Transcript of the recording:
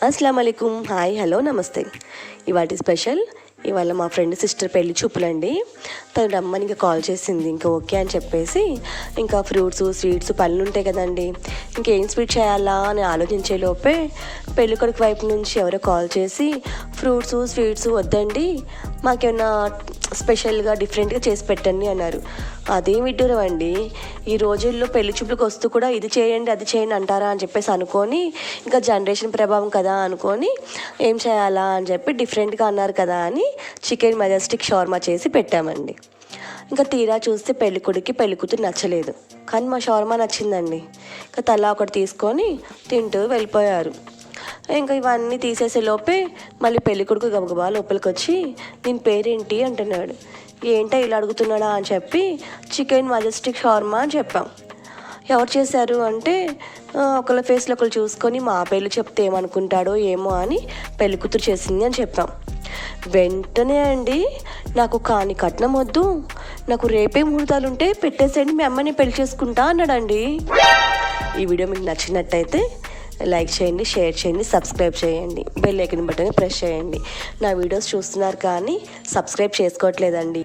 అస్సలాము అలైకుం. Hi, hello, నమస్తే. ఇవాటి స్పెషల్ ఇవాళ మా ఫ్రెండ్ సిస్టర్ పెళ్లి చూపులండి. తను రమ్మని ఇంకా కాల్ చేసింది. ఇంకా ఓకే అని చెప్పేసి ఇంకా ఫ్రూట్స్ స్వీట్స్ పళ్ళు ఉంటాయి కదండి, ఇంకేం స్వీట్ చేయాలా అని ఆలోచించే లోపే పెళ్ళికొడుకు వైపు నుంచి ఎవరో కాల్ చేసి ఫ్రూట్స్ స్వీట్స్ వద్దండి, మాకేమన్నా స్పెషల్గా డిఫరెంట్గా చేసి పెట్టండి అన్నారు. అదేం విడ్డూరం అండి, ఈ రోజుల్లో పెళ్లి చూపులకు వస్తూ కూడా ఇది చేయండి అది చేయండి అంటారా అని చెప్పేసి అనుకొని, ఇంకా జనరేషన్ ప్రభావం కదా అనుకొని ఏం చేయాలా అని చెప్పి డిఫరెంట్గా అన్నారు కదా అని చికెన్ మెజెస్టిక్ షవర్మా చేసి పెట్టామండి. ఇంకా తీరా చూస్తే పెళ్ళికొడుకి పెళ్ళికూతురు నచ్చలేదు, కానీ మా షవర్మా నచ్చిందండి. ఇంకా తలా ఒకటి తీసుకొని తింటూ వెళ్ళిపోయారు. ఇంకా ఇవన్నీ తీసేసే లోపే మళ్ళీ పెళ్ళికొడుకు గబగబా లోపలికి వచ్చి దీని పేరేంటి అంటున్నాడు. ఏంటో ఇలా అడుగుతున్నాడా అని చెప్పి చికెన్ మెజెస్టిక్ షవర్మా అని చెప్పాం. ఎవరు చేశారు అంటే ఒకళ్ళ ఫేస్లో ఒకళ్ళు చూసుకొని మా పేర్లు చెప్తే ఏమనుకుంటాడో ఏమో అని పెళ్ళికూతురు చేసింది అని చెప్పాం. వెంటనే అండి, నాకు కాని కట్నం వద్దు, నాకు రేపే ముహూర్తాలు ఉంటే పెట్టేసేయండి, మీ అమ్మని పెళ్లి చేసుకుంటా అన్నాడండి. ఈ వీడియో మీకు నచ్చినట్టయితే లైక్ చేయండి, షేర్ చేయండి, సబ్స్క్రైబ్ చేయండి, బెల్ ఐకాన్ బటన్ ప్రెస్ చేయండి. నా వీడియోస్ చూస్తున్నారు కానీ సబ్స్క్రైబ్ చేసుకోవట్లేదండి.